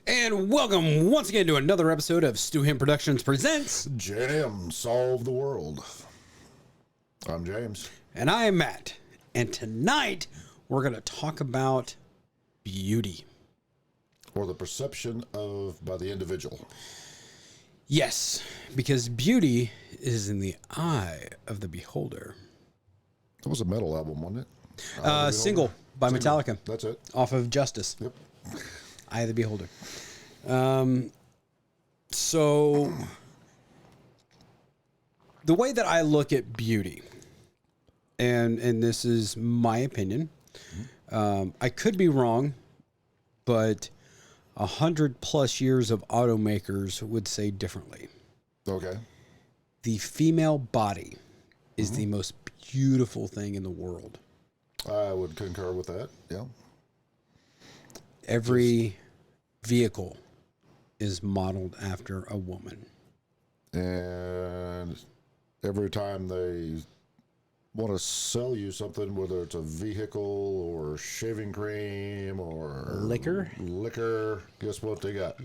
And welcome once again to another episode of Stu Him Productions presents J&M Solve the World. I'm James. And I am Matt. And tonight we're going to talk about beauty. Or the perception of by the individual. Yes, because beauty is in the eye of the beholder. That was a metal album, wasn't it? Single by Metallica. That's it. Off of Justice. Yep. Eye of the beholder. So the way that I look at beauty, and this is my opinion, I could be wrong, but 100+ years of automakers would say differently. Okay. The female body is the most beautiful thing in the world. I would concur with that. Yeah. Every vehicle is modeled after a woman. And every time they want to sell you something, whether it's a vehicle or shaving cream or Liquor, guess what they got?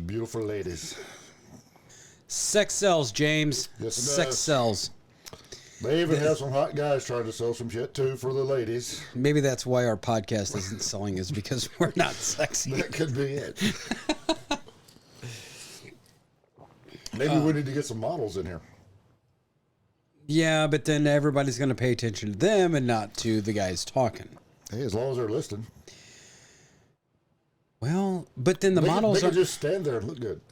Beautiful ladies. sex sells, James. Yes, it Sex does. sells. They even have some hot guys trying to sell some shit too for the ladies. Maybe that's why our podcast isn't selling, is because we're not sexy. That could be it. Maybe we need to get some models in here. Yeah, but then everybody's going to pay attention to them and not to the guys talking. Hey, as long as they're listening. Well, but then the They models can are just stand there and look good.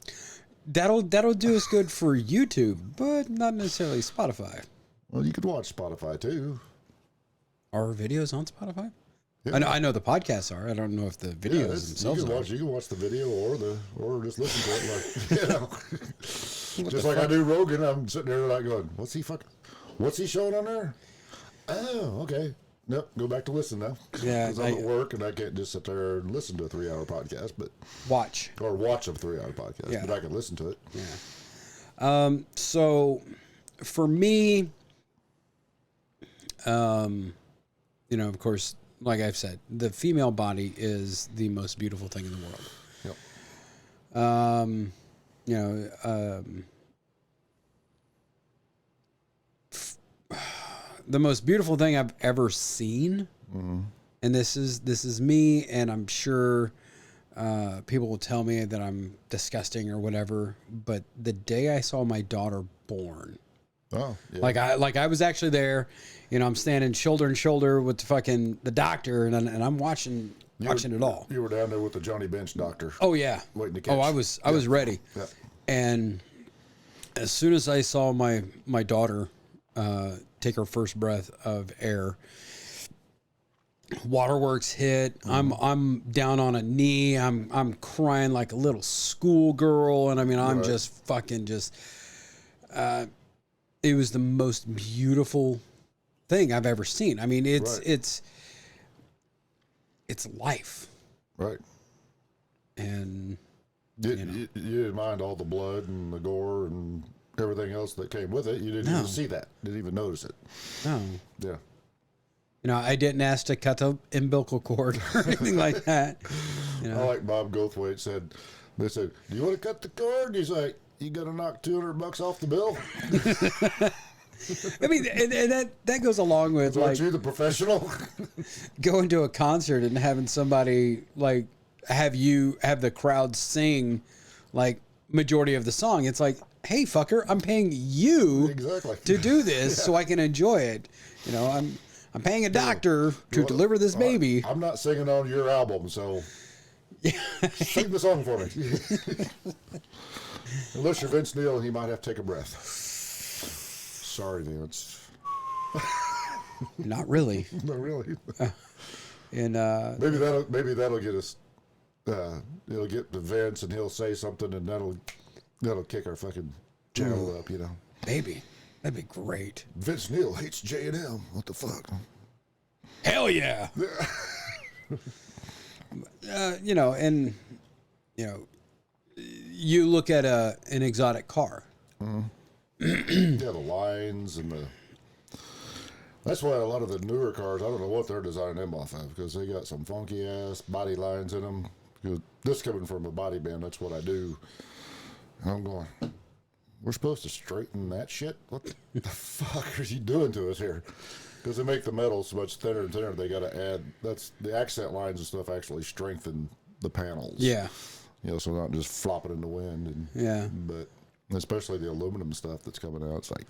that'll do us good for YouTube, but not necessarily Spotify. Well, you could watch Spotify too. Are videos on Spotify? Yeah. I know the podcasts are. I don't know if the videos themselves are. You can watch the video or just listen to it, like just like I do Rogan. I'm sitting there like going, what's he showing on there? Oh, okay. Nope, go back to listen now. Yeah, because I'm at work and I can't just sit there and listen to a 3-hour podcast, but watch a 3-hour podcast. Yeah. But I can listen to it. Yeah. So for me, of course, like I've said, the female body is the most beautiful thing in the world. Yep. The most beautiful thing I've ever seen, and this is me, and I'm sure people will tell me that I'm disgusting or whatever, but the day I saw my daughter born, Oh, yeah. like I was actually there, I'm standing shoulder to shoulder with the doctor, and I'm watching it all. You were down there with the Johnny Bench doctor. Oh yeah. Waiting to catch. Oh, I was ready. Yeah. And as soon as I saw my daughter take her first breath of air, waterworks hit. I'm down on a knee. I'm crying like a little schoolgirl, and I'm just fucking just. It was the most beautiful thing I've ever seen. It's life. Right. And You didn't mind all the blood and the gore and everything else that came with it. You didn't even see that. Didn't even notice it. no. Yeah. I didn't ask to cut the umbilical cord or anything like that. I like Bob Goldthwait said, they said, do you want to cut the cord? And he's like, you got to knock $200 off the bill? And that goes along with Aren't you the professional? going to a concert and having somebody have the crowd sing majority of the song. It's like, hey fucker, I'm paying you to do this so I can enjoy it. I'm paying a doctor to deliver this baby. I'm not singing on your album, so sing the song for me. Unless you're Vince Neil, he might have to take a breath. Sorry, Vince. Not really. Not really. And maybe that'll get us. It'll get to Vince, and he'll say something, and that'll kick our fucking channel up. Maybe that'd be great. Vince Neil hates J&M. What the fuck? Hell yeah. you look at an exotic car. Yeah, the lines and the. That's why a lot of the newer cars, I don't know what they're designing them off of, because they got some funky ass body lines in them. Because this coming from a body band, that's what I do. And I'm going, we're supposed to straighten that shit? What the fuck are you doing to us here? Because they make the metal so much thinner and thinner, they got to add, that's the accent lines and stuff actually strengthen the panels. Yeah. You know, so not just flopping in the wind. And, Yeah. But especially the aluminum stuff that's coming out, it's like,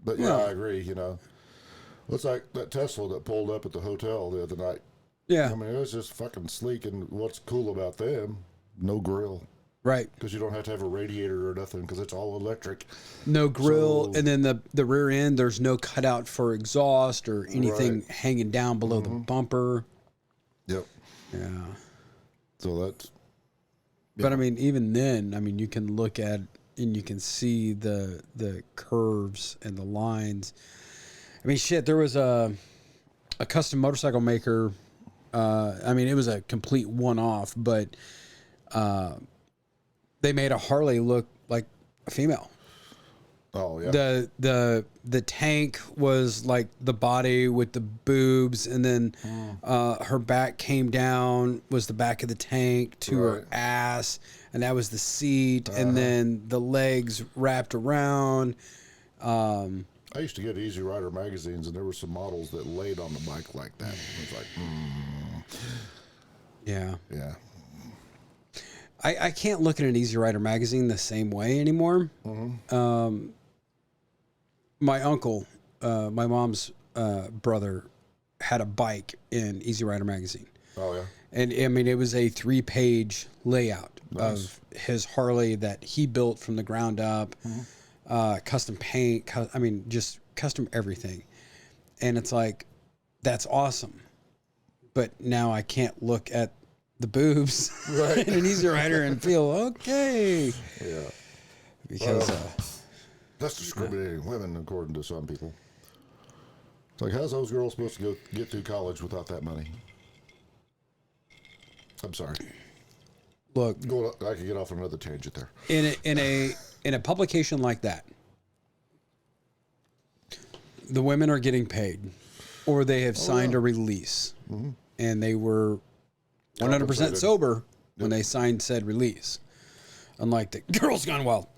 but yeah, I agree, you know. Looks like that Tesla that pulled up at the hotel the other night. Yeah. I mean, it was just fucking sleek, and what's cool about them, no grill. Right. Because you don't have to have a radiator or nothing, because it's all electric. No grill, So, and then the rear end, there's no cutout for exhaust or anything hanging down below the bumper. Yep. Yeah. So that's... But I mean, even then, I mean, you can look at and you can see the curves and the lines. I mean, shit, there was a custom motorcycle maker. I mean, it was a complete one-off, but they made a Harley look like a female. Oh, yeah. The tank was like the body with the boobs, and then her back came down, was the back of the tank to her ass, and that was the seat, and then the legs wrapped around. I used to get Easy Rider magazines, and there were some models that laid on the bike like that. It was like, Yeah. Yeah. I can't look at an Easy Rider magazine the same way anymore. My uncle, my mom's brother, had a bike in Easy Rider magazine. Oh, yeah. And I mean, it was a 3-page layout of his Harley that he built from the ground up, custom paint. I mean, just custom everything. And it's like, that's awesome. But now I can't look at the boobs in an Easy Rider and feel okay. Yeah. Because that's discriminating women, according to some people. It's like, how's those girls supposed to get through college without that money? I'm sorry. look, I could get off on another tangent there. In a publication like that, the women are getting paid, or they have signed a release, and they were 100% sober when they signed said release. Unlike the Girls Gone Wild.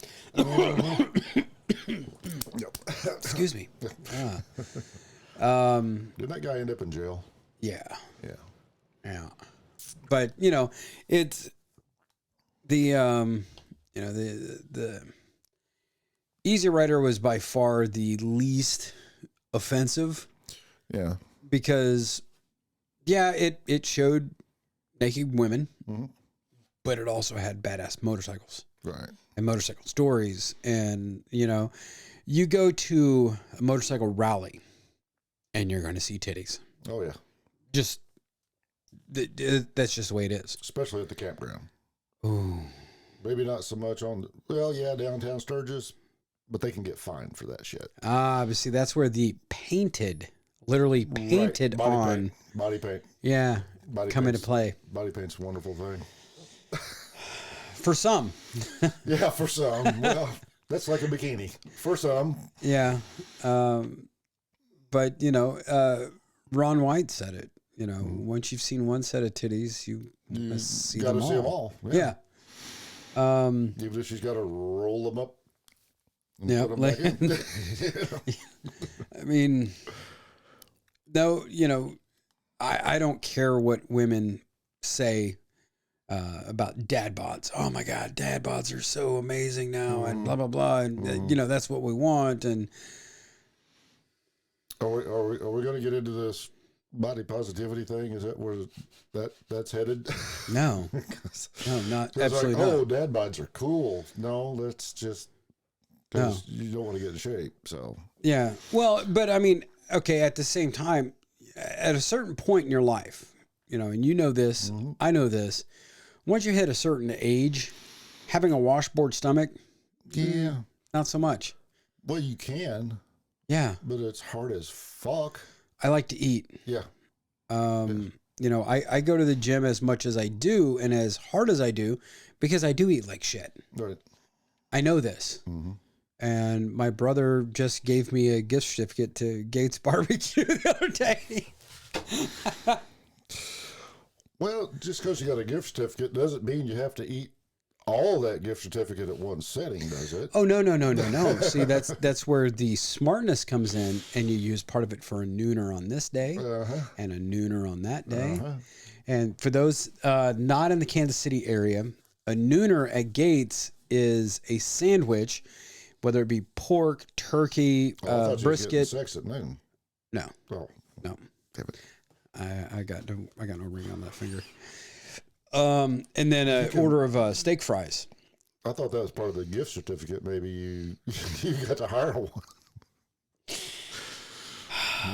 Excuse me. Didn't that guy end up in jail? Yeah. Yeah. Yeah. But, you know, it's the Easy Rider was by far the least offensive. Yeah. Because, yeah, it showed naked women, but it also had badass motorcycles. Right. And motorcycle stories. And, you know, you go to a motorcycle rally and you're going to see titties. Oh, yeah. Just, that's just the way it is. Especially at the campground. Ooh. Maybe not so much on, downtown Sturgis, but they can get fined for that shit. But see, that's where the literally painted Body on. paint. Body paint. Yeah. Body come into play. Body paint's a wonderful thing. For some. Yeah, for some. Well, that's like a bikini. For some. Yeah. But, you know, Ron White said it. You know, once you've seen one set of titties, you must see them all. Gotta see them all. Yeah. Even if she's got to roll them up. Yeah. Put them back in. I mean, no, you know, I don't care what women say about dad bods. Oh my God, dad bods are so amazing now, and blah blah blah, and you know that's what we want. And are we going to get into this body positivity thing? Is that where that's headed? No, no, not absolutely like, not. oh, dad bods are cool. No, that's just because you don't want to get in shape. So yeah, well, but I mean, okay, at the same time, at a certain point in your life, you know, and you know this, I know this. Once you hit a certain age, having a washboard stomach, not so much. Well, you can. Yeah. But it's hard as fuck. I like to eat. Yeah. You know, I go to the gym as much as I do and as hard as I do because I do eat like shit. Right. I know this. Mm-hmm. And my brother just gave me a gift certificate to Gates Barbecue the other day. Well, just because you got a gift certificate doesn't mean you have to eat all that gift certificate at one setting, does it? Oh, no. See, that's where the smartness comes in, and you use part of it for a nooner on this day and a nooner on that day. And for those not in the Kansas City area, a nooner at Gates is a sandwich, whether it be pork, turkey, brisket. Sex at noon. No. Oh. No. Damn it. I got no ring on that finger. And then an order of steak fries. I thought that was part of the gift certificate. Maybe you got to hire one.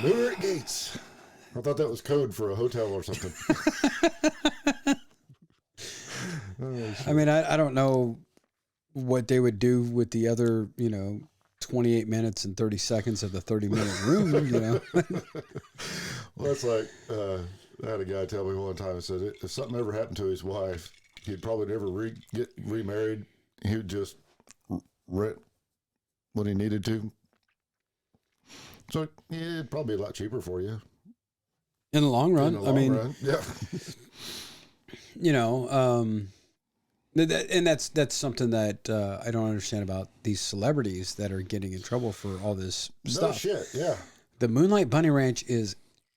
Nooner at Gates. I thought that was code for a hotel or something. I mean, I don't know what they would do with the other, 28 minutes and 30 seconds of the 30-minute room, Well, that's like, I had a guy tell me one time, he said, if something ever happened to his wife, he'd probably never get remarried. He would just rent when he needed to. So, yeah, it'd probably be a lot cheaper for you. In the long run. Yeah. And that's something that I don't understand about these celebrities that are getting in trouble for all this stuff. No shit, yeah. The Moonlight Bunny Ranch is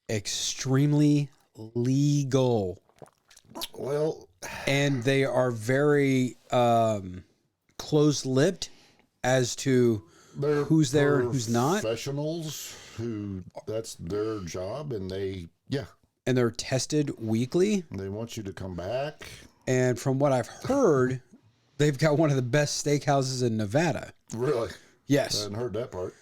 extremely legal. Well, and they are very close-lipped as to who's there and who's not. Professionals who that's their job, and and they're tested weekly. They want you to come back. And from what I've heard, they've got one of the best steakhouses in Nevada. Really? Yes. I hadn't heard that part.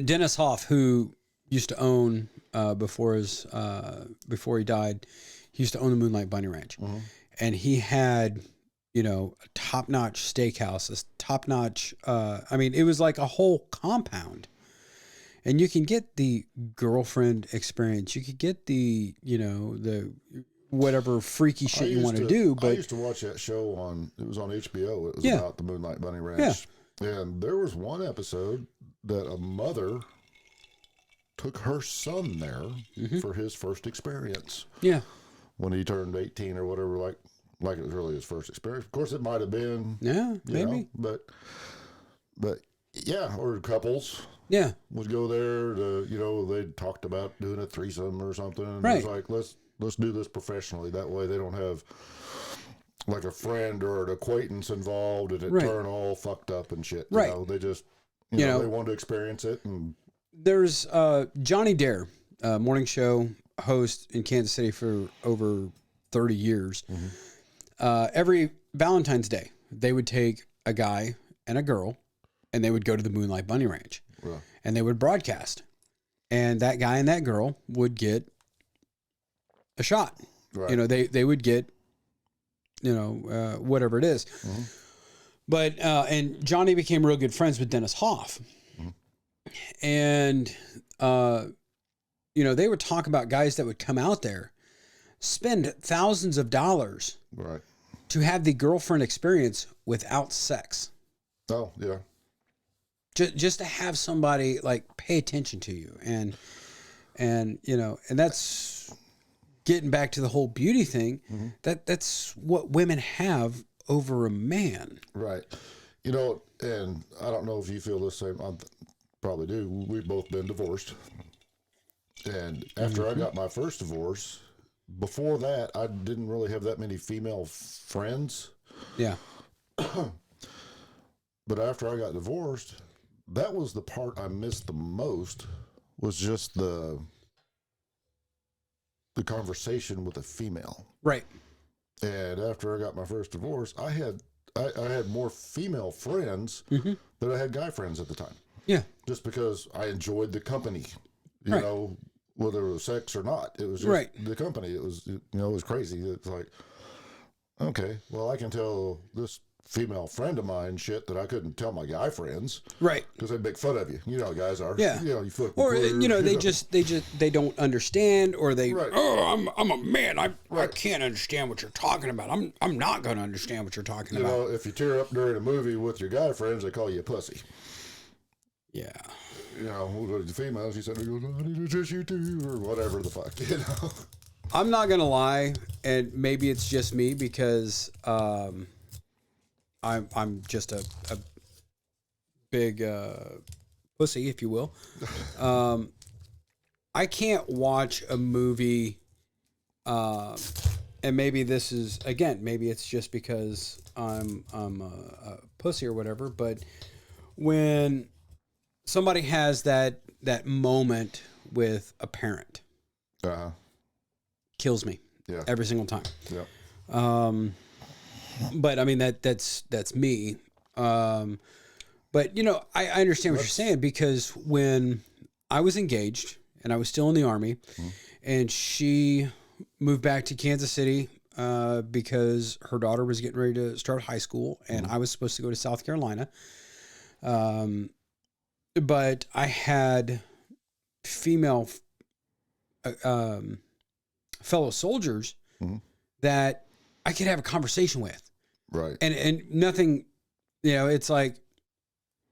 Dennis Hoff, who used to own before he died, he used to own the Moonlight Bunny Ranch, and he had a top-notch steakhouse, a top-notch. It was like a whole compound, and you can get the girlfriend experience. You could get the the whatever freaky shit you want to do. But I used to watch that show it was on HBO. It was about the Moonlight Bunny Ranch. Yeah. And there was one episode that a mother took her son there for his first experience. Yeah. When he turned 18 or whatever, like it was really his first experience. Of course, it might have been. Yeah, maybe. But yeah, or couples. Yeah. Would go there to, they talked about doing a threesome or something. And right. It was like, let's do this professionally. That way they don't have like a friend or an acquaintance involved and it turn all fucked up and shit. Right. They just, they want to experience it. And there's Johnny Dare, morning show host in Kansas City for over 30 years. Every Valentine's Day, they would take a guy and a girl and they would go to the Moonlight Bunny Ranch and they would broadcast. And that guy and that girl would get a shot. Right. They would get, whatever it is. But, and Johnny became real good friends with Dennis Hoff. And, they would talk about guys that would come out there, spend thousands of dollars to have the girlfriend experience without sex. Oh, yeah. Just to have somebody pay attention to you. And that's getting back to the whole beauty thing. That's what women have over a man. Right. And I don't know if you feel the same. I probably do. We've both been divorced. And after I got my first divorce, before that, I didn't really have that many female friends. Yeah. But after I got divorced, that was the part I missed the most, was just the conversation with a female. Right. And after I got my first divorce, I had more female friends than I had guy friends at the time. Yeah. Just because I enjoyed the company, you know, whether it was sex or not. It was just the company. It was, it was crazy. It's like, okay, well, I can tell this female friend of mine shit that I couldn't tell my guy friends. Right. Because they'd make fun of you. You know how guys are. Yeah. You know, you flip Or, quarters, you know, they don't understand, or they, Right. oh, I'm a man. I can't understand what you're talking about. I'm not going to understand what you're talking You about. know, if you tear up during a movie with your guy friends, they call you a pussy. Yeah. You know, the females, you said, I need to kiss you too, or whatever the fuck, you know. I'm not going to lie, and maybe it's just me because I'm just a big pussy, if you will. I can't watch a movie, and maybe this is, again, maybe it's just because I'm a pussy or whatever, but when somebody has that moment with a parent, kills me every single time. Yeah. But I mean, that's me. But you know, I understand what you're saying, because when I was engaged and I was still in the Army, and she moved back to Kansas City because her daughter was getting ready to start high school, and I was supposed to go to South Carolina. But I had female fellow soldiers that I could have a conversation with. Right. And nothing, you know, it's like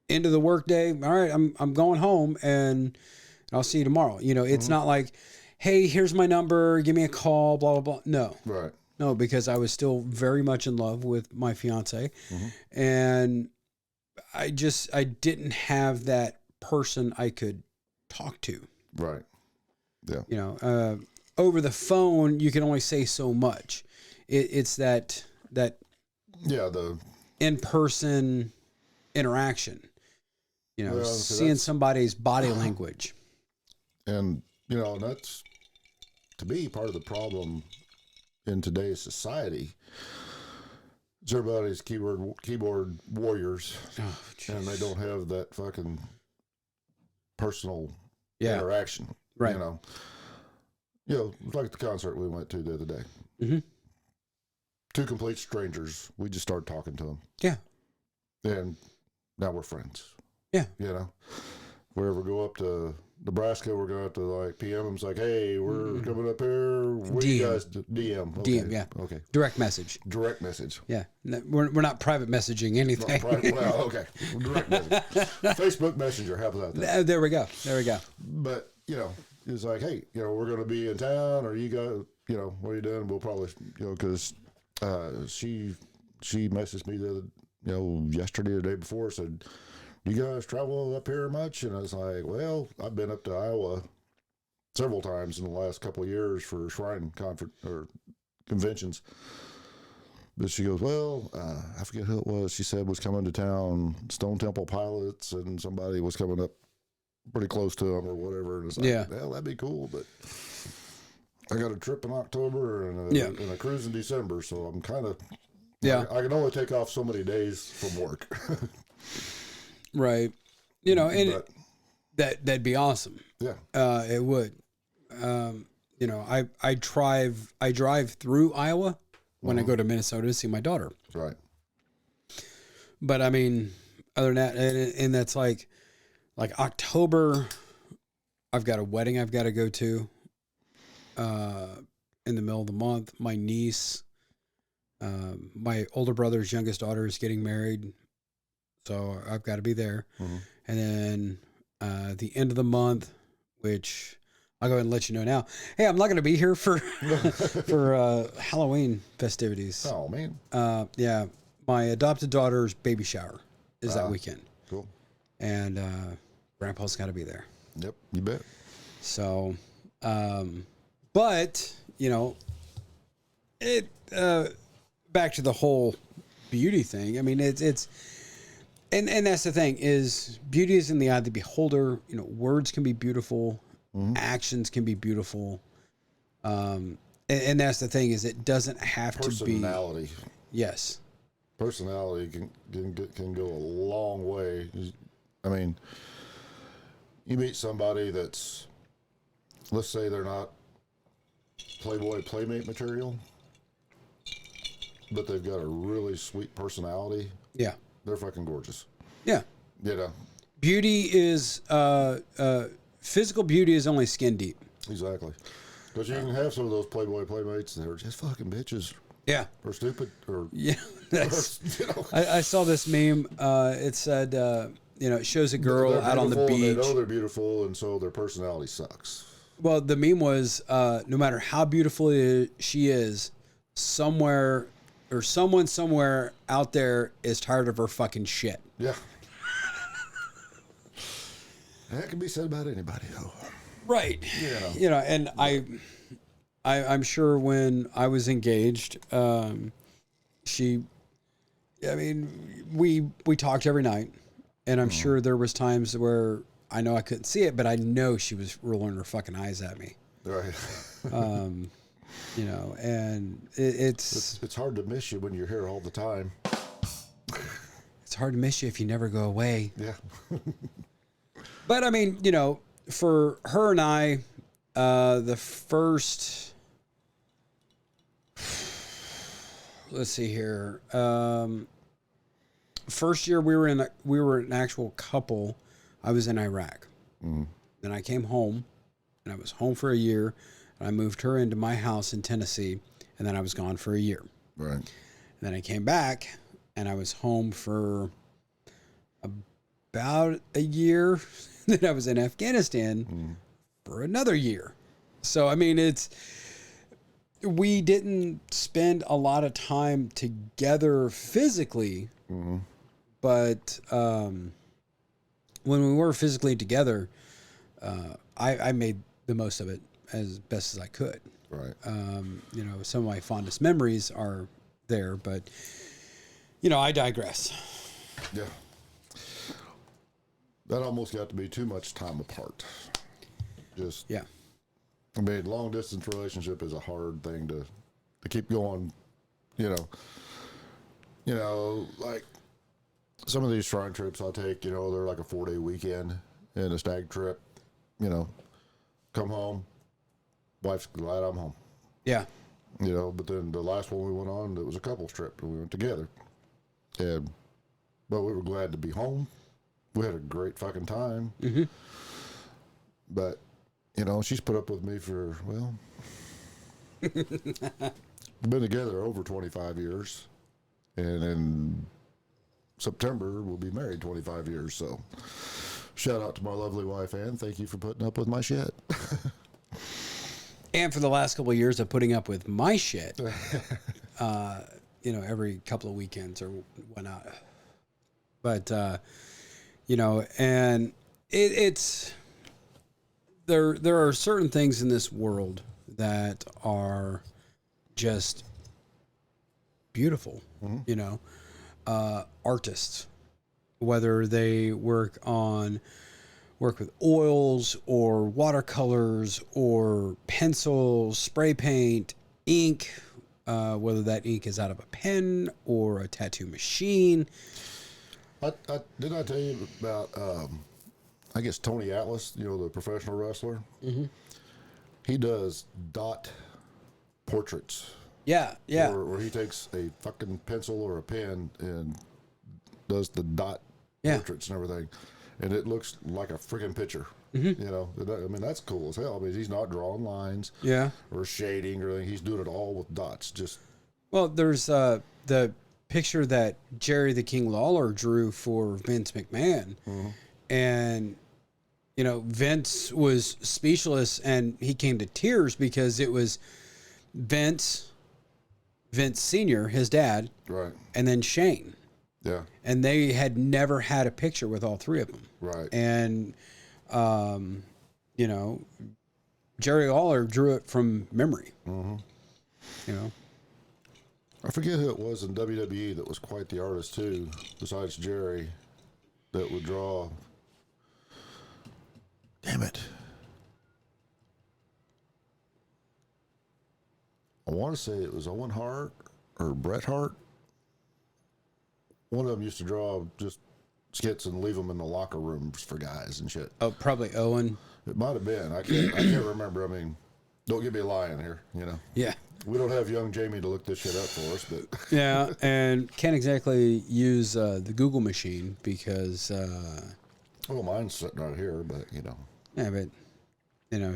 end of the workday. All right, I'm going home and I'll see you tomorrow. You know, it's not like, hey, here's my number, give me a call, blah, blah, blah. No. Right. No, because I was still very much in love with my fiance. And I didn't have that person I could talk to. Right. Yeah. You know, over the phone, you can only say so much. It's that the in-person interaction, you know, seeing somebody's body language. And, you know, that's, to me, part of the problem in today's society is everybody's keyboard warriors, and they don't have that fucking personal interaction. Right. You know, like the concert we went to the other day. Two complete strangers. We just started talking to them. Yeah. And now we're friends. Yeah. You know, if we ever go up to Nebraska, we're going to like PM them's like, hey, we're coming up here. What do you guys do? DM. Okay. DM, yeah. Okay. Direct message. Direct message. Yeah. We're not private messaging anything. Well, okay. Direct message. Facebook Messenger. How about that? There we go. But, you know, it's like, hey, you know, we're going to be in town, or you got, you know, what are you doing? We'll probably, you know, because she messaged me yesterday or the day before, said, do you guys travel up here much? And I was like, well, I've been up to Iowa several times in the last couple of years for shrine conference or conventions. But she goes, well, I forget who it was. She said was coming to town, Stone Temple Pilots, and somebody was coming up pretty close to them or whatever. And it's like, well, that'd be cool, but I got a trip in October and a cruise in December, so I'm kind of, I can only take off so many days from work. Right. You know, and that'd be awesome. Yeah. It would. You know, I drive through Iowa when I go to Minnesota to see my daughter. Right. But I mean, other than that, and that's like October, I've got a wedding I've got to go to in the middle of the month. My niece, my older brother's youngest daughter is getting married, so I've got to be there. And then the end of the month, which I'll go ahead and let you know now. Hey, I'm not going to be here for Halloween festivities. Oh, man. Yeah, my adopted daughter's baby shower is that weekend. Cool. And Grandpa's got to be there. Yep, you bet. So, but you know, it back to the whole beauty thing. I mean, it's and that's the thing, is beauty is in the eye of the beholder. You know, words can be beautiful, actions can be beautiful, and that's the thing, is it doesn't have to be personality. Yes, personality can go a long way. I mean, you meet somebody that's, let's say they're not Playboy Playmate material, but they've got a really sweet personality. Yeah. They're fucking gorgeous. Yeah. You know? Beauty is, physical beauty is only skin deep. Exactly. Because you can have some of those Playboy Playmates that are just fucking bitches. Yeah. Or stupid. Or, yeah. You know. I saw this meme. It said, it shows a girl out on the beach. And they know they're beautiful, and so their personality sucks. Well, the meme was, no matter how beautiful she is, somewhere or someone somewhere out there is tired of her fucking shit. Yeah. That can be said about anybody, though. Right. Yeah. And I'm sure when I was engaged, we talked every night, and I'm sure there was times where I know I couldn't see it, but I know she was rolling her fucking eyes at me. Right. And it's hard to miss you when you're here all the time. It's hard to miss you if you never go away. Yeah. But I mean, for her and I, the first, let's see here, first year we were an actual couple. I was in Iraq. Mm. Then I came home, and I was home for a year. And I moved her into my house in Tennessee, and then I was gone for a year. Right. And then I came back, and I was home for about a year. Then I was in Afghanistan for another year. So, I mean, we didn't spend a lot of time together physically, but when we were physically together, I made the most of it as best as I could. Right. Some of my fondest memories are there, but, I digress. Yeah. That almost got to be too much time apart. Yeah. I mean, long distance relationship is a hard thing to keep going, like some of these shrine trips I take, they're like a 4-day weekend and a stag trip, come home, wife's glad I'm home. Yeah. But then the last one we went on, it was a couple's trip and we went together. But we were glad to be home. We had a great fucking time. Mm-hmm. But, she's put up with me for, we've been together over 25 years. And in September, we'll be married 25 years. So shout out to my lovely wife, Ann. Thank you for putting up with my shit. And for the last couple of years of putting up with my shit, every couple of weekends or whatnot. But, and it's, there are certain things in this world that are just beautiful, artists, whether they work with oils or watercolors or pencils, spray paint, ink, whether that ink is out of a pen or a tattoo machine. Did I tell you about, I guess, Tony Atlas, the professional wrestler? Mm-hmm. He does dot portraits. Yeah, yeah. Or he takes a fucking pencil or a pen and does the dot portraits and everything. And it looks like a freaking picture. Mm-hmm. That's cool as hell. He's not drawing lines or shading or anything. He's doing it all with dots. Well, there's the picture that Jerry the King Lawler drew for Vince McMahon. Mm-hmm. And, Vince was speechless and he came to tears because it was Vince Sr., his dad, right, and then Shane. Yeah. And they had never had a picture with all three of them. Right. And, Jerry Lawler drew it from memory. Mm-hmm. I forget who it was in WWE that was quite the artist too, besides Jerry, that would draw. Damn it. I want to say it was Owen Hart or Bret Hart. One of them used to draw just skits and leave them in the locker rooms for guys and shit. Oh, probably Owen. It might have been. I can't remember. Don't give me a lie in here, Yeah. We don't have young Jamie to look this shit up for us, but Yeah, and can't exactly use the Google machine because. Well, mine's sitting right here, but Yeah, but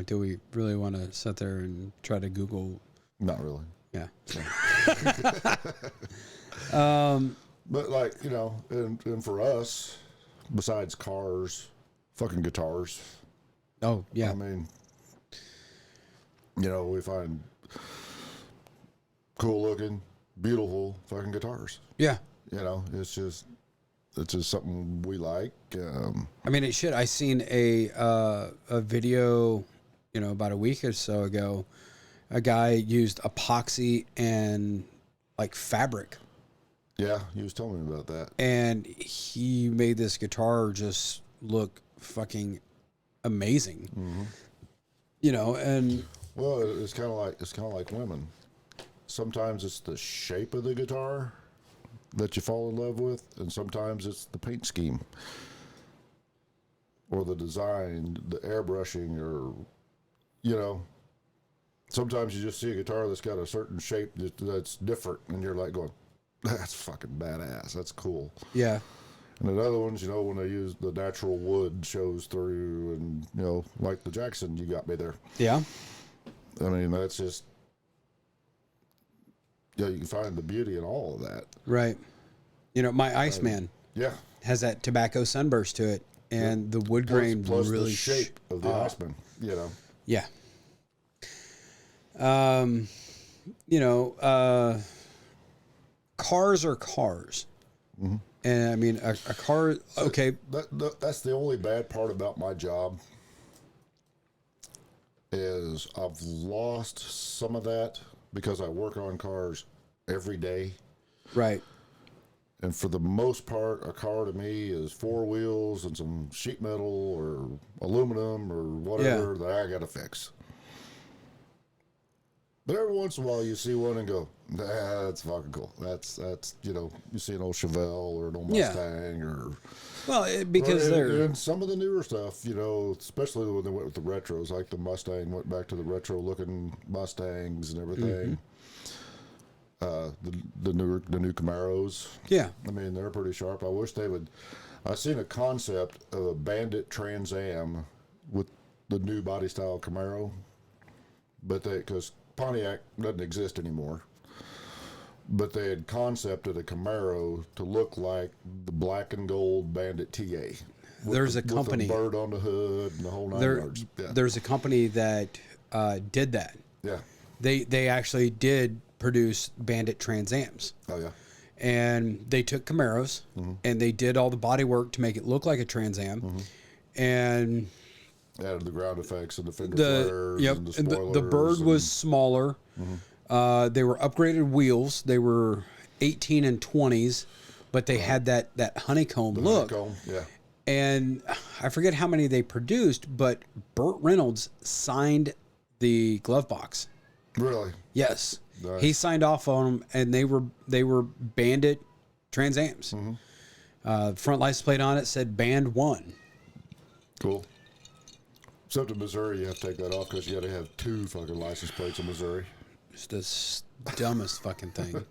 do we really want to sit there and try to Google? Not really. Yeah. But like and for us, besides cars, fucking guitars. Oh yeah. I mean, we find cool looking, beautiful fucking guitars. Yeah. It's just something we like. I mean, it should. I seen a video, about a week or so ago. A guy used epoxy and like fabric. Yeah, he was telling me about that. And he made this guitar just look fucking amazing. Mm-hmm. And well, it's kind of like women. Sometimes it's the shape of the guitar that you fall in love with, and sometimes it's the paint scheme or the design, the airbrushing, or sometimes you just see a guitar that's got a certain shape that's different, and you're like going, that's fucking badass, that's cool. Yeah. And then other ones, when they use the natural wood shows through, and like the Jackson, you got me there. Yeah. I mean, that's just, you can find the beauty in all of that. Right. My Iceman Yeah. has that tobacco sunburst to it, and the wood grain plus really the shape of the Iceman, Yeah. Cars are cars. Mm-hmm. And I mean, a car, okay. That's the only bad part about my job is I've lost some of that because I work on cars every day. Right. And for the most part, a car to me is four wheels and some sheet metal or aluminum or whatever that I got to fix. But every once in a while, you see one and go, that's fucking cool. That's you see an old Chevelle or an old Mustang because they're... And some of the newer stuff, especially when they went with the retros, like the Mustang went back to the retro-looking Mustangs and everything. The new Camaros. Yeah. I mean, they're pretty sharp. I wish they would... I seen a concept of a Bandit Trans Am with the new body style Camaro, but because Pontiac doesn't exist anymore, but they had concepted a Camaro to look like the black and gold Bandit TA. There's a company... with a bird on the hood and the whole nine yards. Yeah. There's a company that did that. Yeah. They actually did produce Bandit Trans Ams. Oh, yeah. And they took Camaros, and they did all the body work to make it look like a Trans Am. And... added the ground effects and the fender flares and the spoilers. The bird was smaller. They were upgraded wheels. They were 18 and 20s, but they had that honeycomb look. Yeah. And I forget how many they produced, but Burt Reynolds signed the glove box. Really? Yes. Nice. He signed off on them, and they were Bandit Trans Ams. Front license plate on it said Band 1. Cool. Except in Missouri, you have to take that off because you got to have 2 fucking license plates in Missouri. It's the dumbest fucking thing.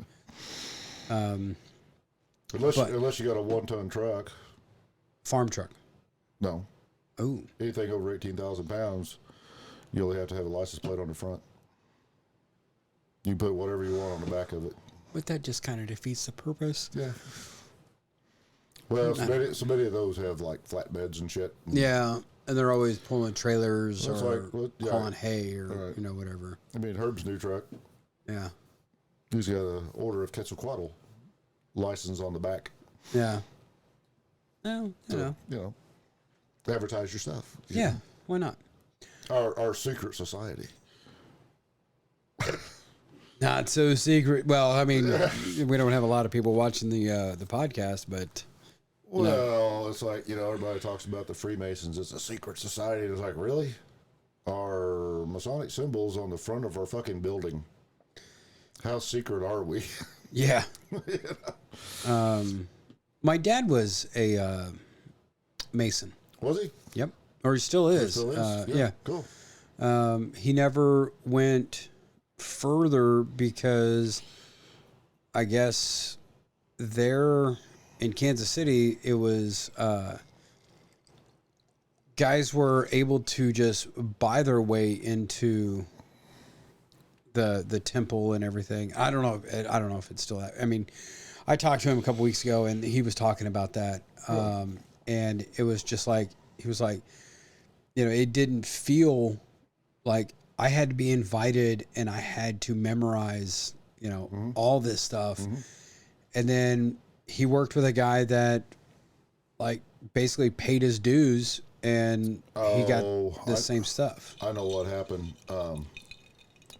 Unless you got a 1-ton truck. Farm truck. No. Oh. Anything over 18,000 pounds, you only have to have a license plate on the front. You can put whatever you want on the back of it. But that just kind of defeats the purpose. Yeah. Well, so many of those have like flatbeds and shit. Yeah, and they're always pulling trailers or hauling hay or right. Whatever. I mean, Herb's new truck. Yeah. He's got an order of Quetzalcoatl license on the back. Yeah. Well, you know. Advertise your stuff. Yeah, why not? Our secret society. Not so secret. Well, I mean, we don't have a lot of people watching the podcast, but... Well, it's like, everybody talks about the Freemasons. It's a secret society. It's like, really? Our Masonic symbols on the front of our fucking building. How secret are we? Yeah. My dad was a Mason. Was he? Yep. Or he still is. He still is? Yeah. Cool. He never went further because I guess there in Kansas City, it was guys were able to just buy their way into the temple and everything. I don't know if it's still that. I mean, I talked to him a couple weeks ago and he was talking about that. And it was just like, he was like, it didn't feel like I had to be invited and I had to memorize, all this stuff. Mm-hmm. And then he worked with a guy that like basically paid his dues and he got the same stuff. I know what happened.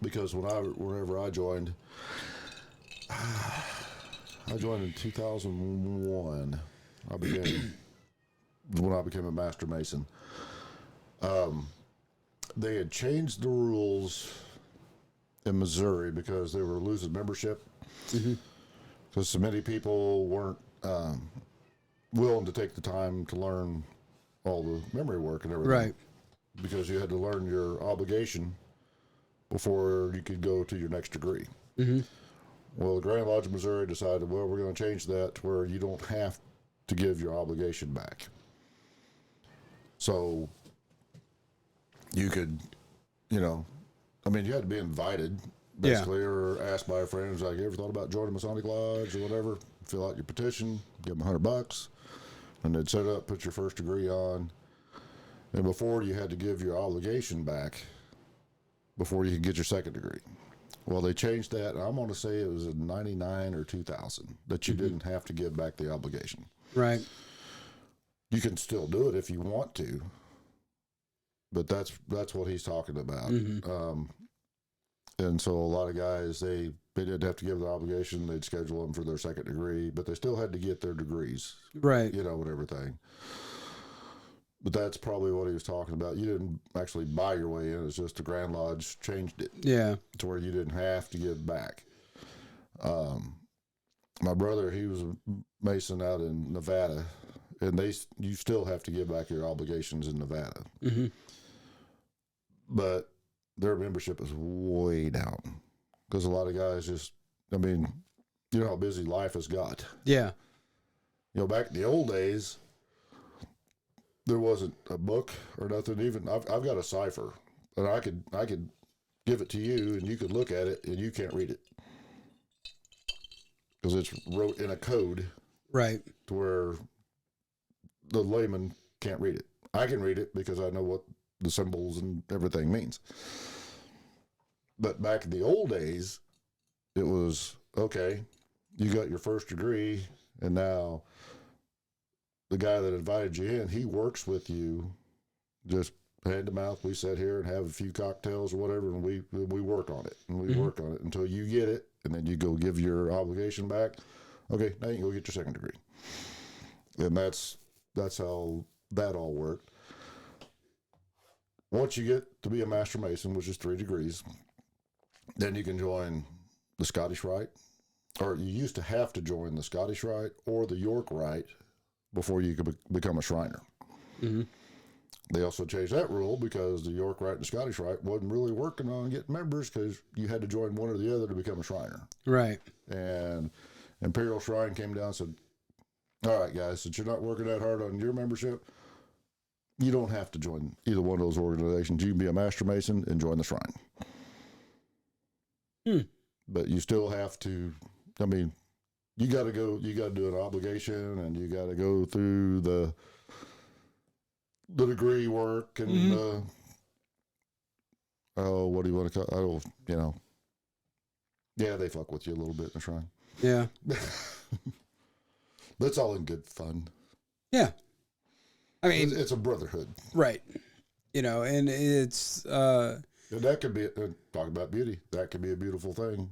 Because whenever I joined in 2001. When I became a master mason. They had changed the rules in Missouri because they were losing membership. Because so many people weren't willing to take the time to learn all the memory work and everything. Right. Because you had to learn your obligation before you could go to your next degree. Mm-hmm. Well, the Grand Lodge of Missouri decided, well, we're going to change that to where you don't have to give your obligation back. So you could, you had to be invited, basically, or asked by a friend, who's like, you ever thought about joining Masonic Lodge or whatever? Fill out your petition, give them $100, and they'd set up, put your first degree on. And before you had to give your obligation back before you could get your second degree. Well, they changed that. I'm going to say it was in 99 or 2000 that you didn't have to give back the obligation. Right. You can still do it if you want to, but that's what he's talking about. And so a lot of guys, they didn't have to give the obligation. They'd schedule them for their second degree, but they still had to get their degrees. Right. And everything. But that's probably what he was talking about. You didn't actually buy your way in. It's just the Grand Lodge changed it. Yeah. To where you didn't have to give back. My brother, he was a Mason out in Nevada, and you still have to give back your obligations in Nevada. Mm-hmm. But their membership is way down because a lot of guys just, you know how busy life has got. Yeah. Back in the old days, there wasn't a book or nothing. Even I've got a cipher, and I could give it to you, and you could look at it, and you can't read it because it's wrote in a code, right? To where the layman can't read it. I can read it because I know what the symbols and everything means. But back in the old days, it was okay. You got your first degree, and now the guy that invited you in, he works with you just hand to mouth. We sit here and have a few cocktails or whatever, and we work on it. And we work on it until you get it, and then you go give your obligation back. Okay, now you can go get your second degree. And that's how that all worked. Once you get to be a Master Mason, which is 3 degrees, then you can join the Scottish Rite, or you used to have to join the Scottish Rite or the York Rite before you could become a Shriner. Mm-hmm. They also changed that rule because the York Rite and the Scottish Rite wasn't really working on getting members because you had to join one or the other to become a Shriner. Right. And Imperial Shrine came down and said, all right, guys, since you're not working that hard on your membership, you don't have to join either one of those organizations. You can be a Master Mason and join the Shrine. But you still have to, you got to do an obligation, and you got to go through the degree work and what do you want to call it? Yeah, they fuck with you a little bit in the Shrine. Yeah. But it's all in good fun. Yeah. It's a brotherhood. Right. And it's... and that could be, talk about beauty, that could be a beautiful thing.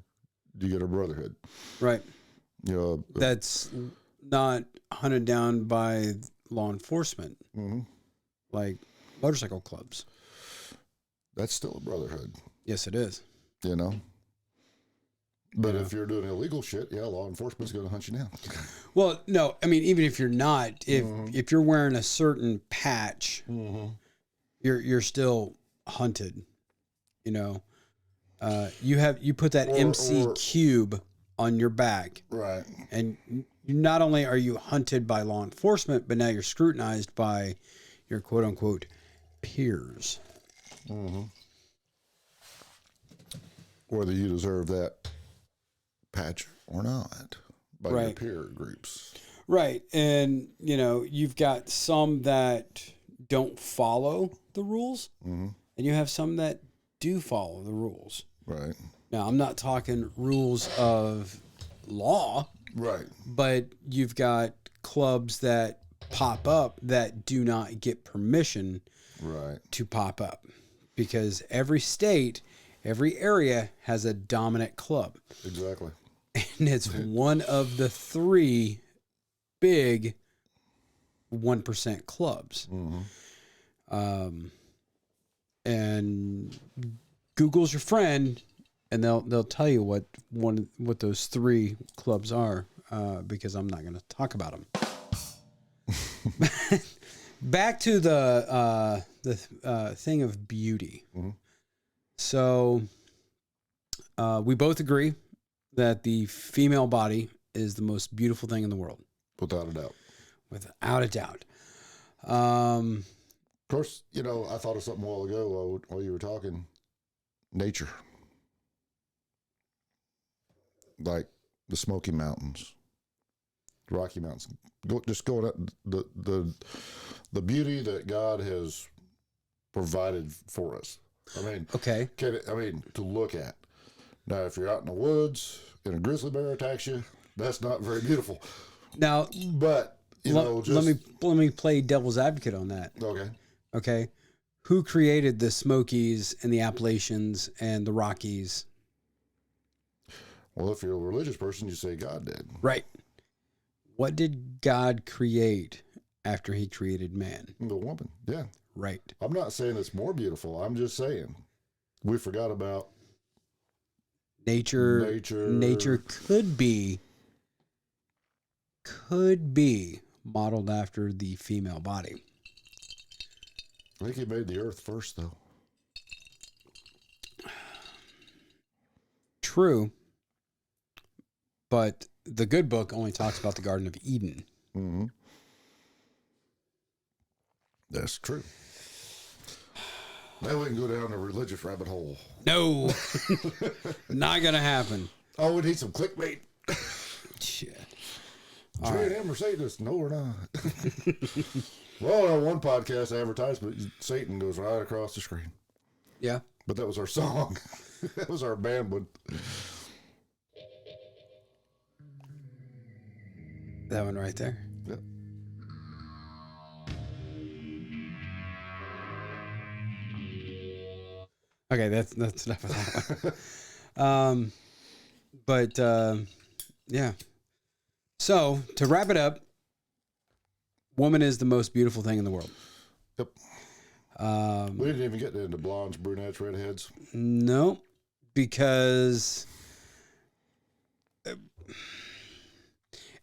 You get a brotherhood. Right. That's not hunted down by law enforcement. Mm-hmm. Like motorcycle clubs. That's still a brotherhood. Yes, it is. But if you're doing illegal shit, law enforcement's going to hunt you down. Well, no, even if you're not, if you're wearing a certain patch, you're still hunted. You know, you put that MC cube on your back, right? And not only are you hunted by law enforcement, but now you're scrutinized by your quote unquote peers. Mm-hmm. Whether you deserve that patch or not by your peer groups. Right. And, you know, you've got some that don't follow the rules, and you have some that do follow the rules. Right. Now, I'm not talking rules of law. Right. But you've got clubs that pop up that do not get permission to pop up, because every state, every area has a dominant club. Exactly. And it's one of the 3 big 1% clubs. And Google's your friend, and they'll tell you what those 3 clubs are, because I'm not going to talk about them. Back to the thing of beauty. So we both agree that the female body is the most beautiful thing in the world. Without a doubt. Without a doubt. Of course, you know, I thought of something a while ago while you were talking. Nature. Like the Smoky Mountains, Rocky Mountains. Just going up the beauty that God has provided for us. I mean, okay. To look at. Now, if you're out in the woods and a grizzly bear attacks you, that's not very beautiful. Now, but let me play devil's advocate on that. Okay. Who created the Smokies and the Appalachians and the Rockies? Well, if you're a religious person, you say God did. Right. What did God create after he created man? The woman, yeah. Right. I'm not saying it's more beautiful. I'm just saying we forgot about nature. Nature could be modeled after the female body. I think he made the earth first, though. True. But the good book only talks about the Garden of Eden. Mm-hmm. That's true. Now we can go down a religious rabbit hole. No. Not going to happen. Oh, we need some clickbait. Shit. J&M or Satanists? No, we're not. Well, on one podcast advertisement, Satan goes right across the screen. Yeah. But that was our song. That was our band one. That one right there. Yep. Okay, that's enough of that one. Yeah. So to wrap it up, woman is the most beautiful thing in the world. Yep. We didn't even get into blondes, brunettes, redheads. No, because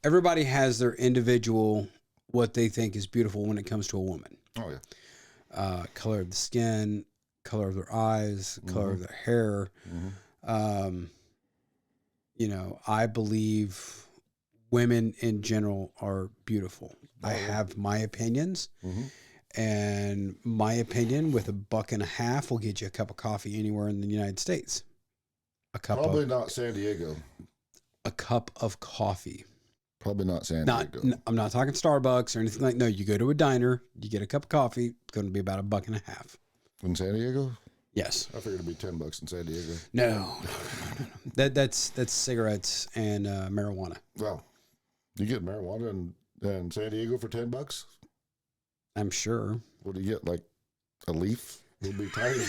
everybody has their individual what they think is beautiful when it comes to a woman. Oh yeah. Color of the skin, color of their eyes, color of their hair. You know, I believe women in general are beautiful. I have my opinions, and my opinion with $1.50 will get you a cup of coffee anywhere in the United States. Probably not San Diego. A cup of coffee. Probably not San Diego. I'm not talking Starbucks or anything like. No, you go to a diner, you get a cup of coffee. It's going to be about $1.50. In San Diego? Yes. I figured it'd be $10 in San Diego. No. That's cigarettes and marijuana. Well, you get marijuana in San Diego for $10? I'm sure. What do you get? Like a leaf? It'll be tiny.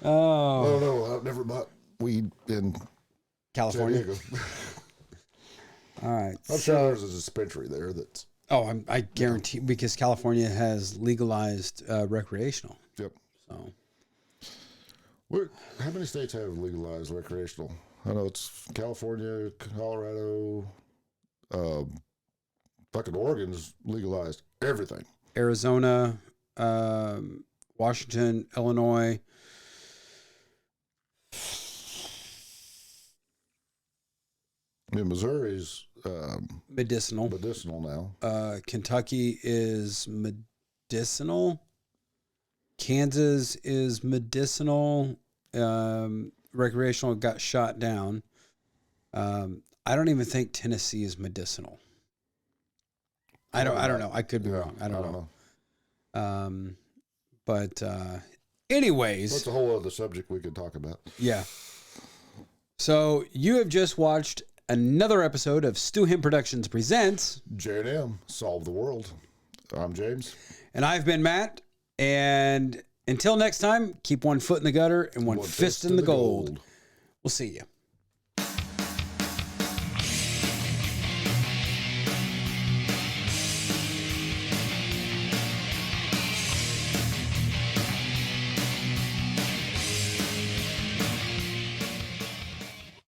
Oh no, I've never bought weed in California. San Diego. All right. I'm sure there's a dispensary there that's. Oh, I guarantee, because California has legalized recreational. Yep. So. How many states have legalized recreational? I know it's California, Colorado, fucking Oregon's legalized everything. Arizona, Washington, Illinois. Missouri's Medicinal. Medicinal now. Kentucky is medicinal. Kansas is medicinal. Recreational got shot down. I don't even think Tennessee is medicinal. I don't know. I could be wrong. I don't know. But anyways, that's a whole other subject we could talk about. Yeah. So you have just watched another episode of Stu Him Productions presents J&M Solve the World. I'm James. And I've been Matt. And until next time, keep one foot in the gutter and one fist in the gold. We'll see you.